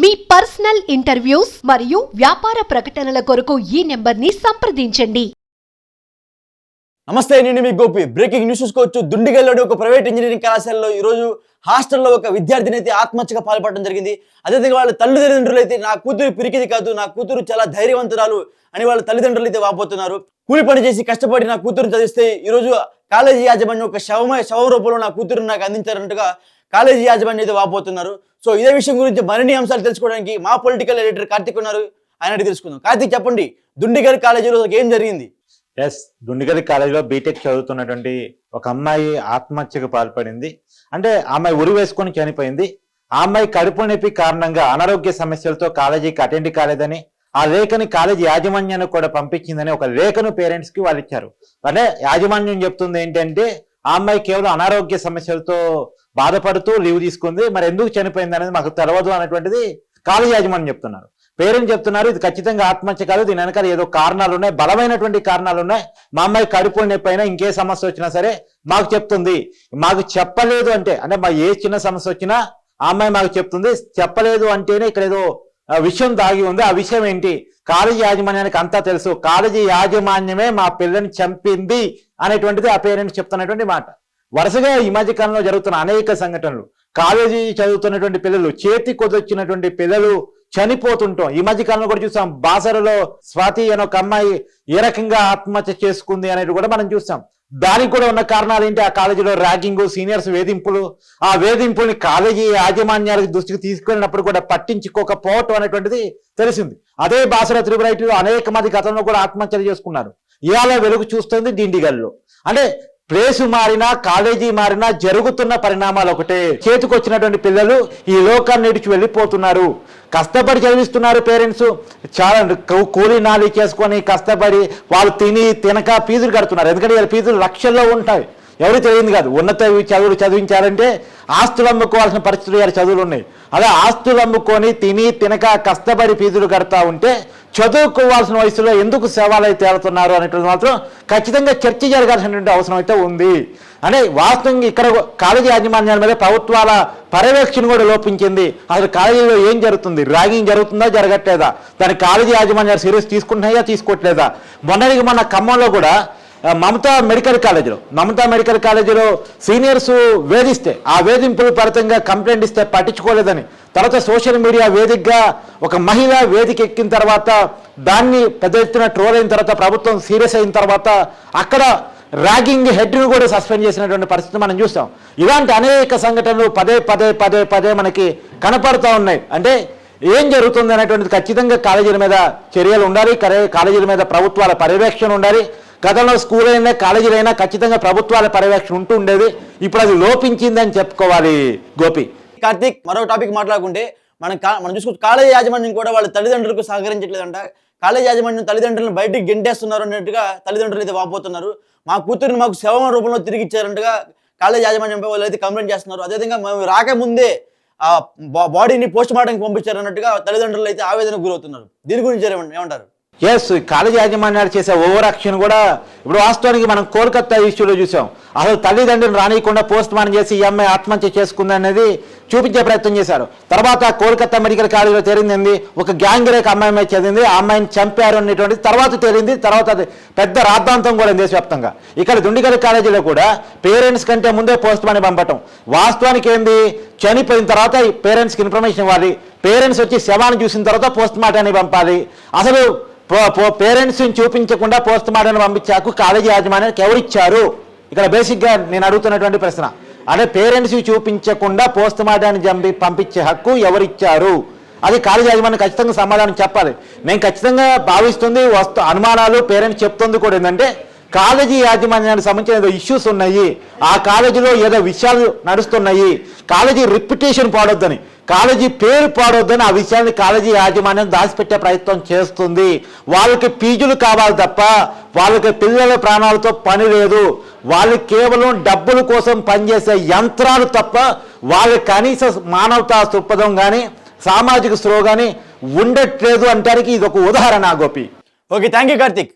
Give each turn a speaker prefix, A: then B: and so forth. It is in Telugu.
A: మీ పర్సనల్ ఇంటర్వ్యూస్ మరియు వ్యాపార ప్రకటనల కొరకు ఈ నెంబర్ని సంప్రదించండి.
B: నమస్తే, నేను మీ గోపి. బ్రేకింగ్ న్యూస్ చూసుకోవచ్చు. దుండిగల్లోని ఒక ప్రైవేట్ ఇంజనీరింగ్ కళాశాలలో ఈరోజు హాస్టల్లో ఒక విద్యార్థిని అయితే ఆత్మహత్యగా పాల్పడడం జరిగింది. అదేవిధంగా వాళ్ళ తల్లిదండ్రులు అయితే నా కూతురు పిరికిది కాదు, నా కూతురు చాలా ధైర్యవంతురాలు అని వాళ్ళ తల్లిదండ్రులు అయితే వాపోతున్నారు. కూలి పని చేసి కష్టపడి నా కూతురుని చదివిస్తే ఈరోజు కాలేజీ యాజమాన్యం ఒక శవ రూపంలో నా కూతురుని నాకు అందించారంటగా కాలేజీ యాజమాన్యం అయితే వాపోతున్నారు. సో ఇదే విషయం గురించి మరిన్ని అంశాలు తెలుసుకోవడానికి మా పొలిటికల్ ఎడిటర్ కార్తిక్ ఉన్నారు. ఆయన తెలుసుకుందాం. కార్తిక్, చెప్పండి, దుండిగల్ కాలేజీలో ఏం జరిగింది?
C: దుండిగల్ కాలేజీలో బీటెక్ చదువుతున్నటువంటి ఒక అమ్మాయి ఆత్మహత్యకు పాల్పడింది. అంటే అమ్మాయి ఉరి వేసుకొని చనిపోయింది. ఆ అమ్మాయి కడుపు నొప్పి కారణంగా అనారోగ్య సమస్యలతో కాలేజీకి అటెండ్ కాలేదని, ఆ లేఖని కాలేజీ యాజమాన్యానికి కూడా పంపించిందని ఒక లేఖను పేరెంట్స్ కి వాళ్ళు ఇచ్చారు. అంటే యాజమాన్యం చెప్తుంది ఏంటంటే ఆ అమ్మాయి కేవలం అనారోగ్య సమస్యలతో బాధపడుతూ లీవ్ తీసుకుంది, మరి ఎందుకు చనిపోయింది అనేది మాకు తెలియదు అనేటువంటిది కాలేజీ యాజమాన్యం చెప్తున్నారు. పేరెంట్స్ చెప్తున్నారు ఇది ఖచ్చితంగా ఆత్మహత్య కాదు, దీని వెనకాల ఏదో కారణాలు ఉన్నాయి, బలమైనటువంటి కారణాలు ఉన్నాయి. మా అమ్మాయి కడుపు నొప్పి అయినా ఇంకే సమస్య వచ్చినా సరే మాకు చెప్తుంది. మాకు చెప్పలేదు అంటే మా ఏ చిన్న సమస్య వచ్చినా ఆ అమ్మాయి మాకు చెప్తుంది. చెప్పలేదు అంటేనే ఇక్కడ ఏదో విషయం దాగి ఉంది. ఆ విషయం ఏంటి? కాలేజీ యాజమాన్యానికి అంతా తెలుసు, కాలేజీ యాజమాన్యమే మా పిల్లని చంపింది అనేటువంటిది ఆ పేరెంట్స్ చెప్తున్నటువంటి మాట. వరుసగా ఈ మధ్య కాలంలో జరుగుతున్న అనేక సంఘటనలు, కాలేజీ చదువుతున్నటువంటి పిల్లలు, చేతి కొదొచ్చినటువంటి పిల్లలు చనిపోతుంటాం. ఈ మధ్య కాలంలో కూడా చూసాం. బాసరలో స్వాతి అనే ఒక అమ్మాయి ఏ రకంగా ఆత్మహత్య చేసుకుంది అనేది కూడా మనం చూసాం. దానికి కూడా ఉన్న కారణాలు ఏంటి? ఆ కాలేజీలో ర్యాగింగ్, సీనియర్స్ వేధింపులు. ఆ వేధింపుల్ని కాలేజీ యాజమాన్యాలకు దృష్టికి తీసుకెళ్ళినప్పుడు కూడా పట్టించుకోకపోవటం అనేటువంటిది తెలిసింది. అదే బాసర త్రిపురైటీలో అనేక మంది గతంలో కూడా ఆత్మహత్యలు చేసుకున్నారు. ఇవాళ వెలుగు చూస్తుంది దిండిగల్లో. అంటే ప్లేసు మారినా, కాలేజీ మారినా జరుగుతున్న పరిణామాలు ఒకటే. చేతికొచ్చినటువంటి పిల్లలు ఈ లోకాన్ని విడిచి వెళ్ళిపోతున్నారు. కష్టపడి చదివిస్తున్నారు పేరెంట్స్, చాలా కూలీ నాలి చేసుకొని కష్టపడి వాళ్ళు తినక ఫీజులు కడుతున్నారు. ఎందుకంటే వీళ్ళ ఫీజులు లక్షల్లో ఉంటాయి, ఎవరు తెలియదు కాదు. ఉన్నత చదువులు చదివించాలంటే ఆస్తులు అమ్ముకోవాల్సిన పరిస్థితులు గారి చదువులు ఉన్నాయి. అలా ఆస్తులు అమ్ముకొని తినక కష్టపడి ఫీజులు కడతా ఉంటే చదువుకోవాల్సిన వయసులో ఎందుకు సేవలు అయితే తేలుతున్నారు అనేటువంటి మాత్రం ఖచ్చితంగా చర్చ జరగాల్సినటువంటి అవసరం అయితే ఉంది. అంటే వాస్తవంగా ఇక్కడ కాలేజీ యాజమాన్యాల మీద ప్రభుత్వాల పర్యవేక్షణ కూడా లోపించింది. అసలు కాలేజీలో ఏం జరుగుతుంది? ర్యాగింగ్ జరుగుతుందా, జరగట్లేదా? దాని కాలేజీ యాజమాన్యాలు సీరియస్ తీసుకుంటున్నాయా, తీసుకోవట్లేదా? మొన్న ఖమ్మంలో కూడా మమతా మెడికల్ కాలేజీలో సీనియర్స్ వేధిస్తే ఆ వేధింపులు ఫలితంగా కంప్లైంట్ ఇస్తే పట్టించుకోలేదని, తర్వాత సోషల్ మీడియా వేదికగా ఒక మహిళ వేదిక ఎక్కిన తర్వాత దాన్ని పెద్ద ఎత్తున ట్రోల్ అయిన తర్వాత ప్రభుత్వం సీరియస్ అయిన తర్వాత అక్కడ ర్యాగింగ్ హెడ్ను కూడా సస్పెండ్ చేసినటువంటి పరిస్థితి మనం చూస్తాం. ఇలాంటి అనేక సంఘటనలు పదే మనకి కనపడుతూ ఉన్నాయి. అంటే ఏం జరుగుతుంది అనేటువంటిది ఖచ్చితంగా కాలేజీల మీద చర్యలు ఉండాలి, కాలేజీల మీద ప్రభుత్వాల పర్యవేక్షణ ఉండాలి. గతంలో స్కూల్ అయినా కాలేజీలు అయినా ఖచ్చితంగా ప్రభుత్వాల పర్యవేక్షణ ఉంటూ ఉండేది. ఇప్పుడు అది లోపించిందని చెప్పుకోవాలి. గోపి,
B: కార్తిక్, మరో టాపిక్ మాట్లాడుకుంటే మనం చూసుకుంటే కాలేజీ యాజమాన్యం కూడా వాళ్ళ తల్లిదండ్రులకు సహకరించట్లేదంట. కాలేజీ యాజమాన్యం తల్లిదండ్రులను బయటికి గెంటేస్తున్నారు అన్నట్టుగా తల్లిదండ్రులు అయితే వాపోతున్నారు. మా కూతురిని మాకు శవం రూపంలో తిరిగి ఇచ్చారంటగా కాలేజీ యాజమాన్యంపై వాళ్ళు అయితే కంప్లైంట్ చేస్తున్నారు. అదేవిధంగా మేము రాకముందే ఆ బాడీని పోస్ట్ మార్టంకి పంపించారు అన్నట్టుగా తల్లిదండ్రులు అయితే ఆవేదనకు గురవుతున్నారు. దీని గురించి ఏమంటారు?
C: కాలేజీ యాజమాన్యాలు చేసే ఓవర్ యాక్షన్ కూడా ఇప్పుడు వాస్తవానికి మనం కోల్కతా ఇష్యూలో చూసాం. అసలు తల్లిదండ్రులు రానియకుండా పోస్ట్ మార్టం చేసి ఈ అమ్మాయి ఆత్మహత్య చేసుకుంది అనేది చూపించే ప్రయత్నం చేశారు. తర్వాత కోల్కతా మెడికల్ కాలేజీలో తేలింది ఒక గ్యాంగ్ రేక్ అమ్మాయి మీద చదివింది, ఆ అమ్మాయిని చంపారు అనేటువంటిది తర్వాత తేలింది. తర్వాత అది పెద్ద రాద్ధాంతం కూడా దేశవ్యాప్తంగా. ఇక్కడ దుండిగల్ కాలేజీలో కూడా పేరెంట్స్ కంటే ముందే పోస్ట్ మార్టం పంపటం. వాస్తవానికి ఏంది, చనిపోయిన తర్వాత పేరెంట్స్కి ఇన్ఫర్మేషన్ ఇవ్వాలి, పేరెంట్స్ వచ్చి శవాన్ని చూసిన తర్వాత పోస్ట్ మార్టాన్ని పంపాలి. అసలు పేరెంట్స్ని చూపించకుండా పోస్ట్ మార్టం పంపించాకు కాలేజీ యాజమాన్యానికి ఎవరిచ్చారు? ఇక్కడ బేసిక్గా నేను అడుగుతున్నటువంటి ప్రశ్న. అంటే పేరెంట్స్ చూపించకుండా పోస్ట్ మార్టాన్ని పంపించే హక్కు ఎవరిచ్చారు? అది కాలేజీ యాజమాన్యం ఖచ్చితంగా సమాధానం చెప్పాలి. నేను ఖచ్చితంగా భావిస్తుంది అనుమానాలు పేరెంట్స్ చెప్తుంది కూడా ఏంటంటే కాలేజీ యాజమాన్యానికి సంబంధించిన ఏదో ఇష్యూస్ ఉన్నాయి, ఆ కాలేజీలో ఏదో విషయాలు నడుస్తున్నాయి, కాలేజీ రిప్యుటేషన్ పాడొద్దని, కాలేజీ పేరు పాడొద్దని ఆ విషయాన్ని కాలేజీ యాజమాన్యం దాచిపెట్టే ప్రయత్నం చేస్తుంది. వాళ్ళకి ఫీజులు కావాలి తప్ప వాళ్ళకి పిల్లల ప్రాణాలతో పని లేదు. వాళ్ళు కేవలం డబ్బుల కోసం పనిచేసే యంత్రాలు తప్ప వాళ్ళకి కనీస మానవతా దృక్పథం కానీ సామాజిక స్పృహ కానీ ఉండట్లేదు అంటానికి ఇది ఒక ఉదాహరణ. Gopi,
B: okay, thank you Karthik.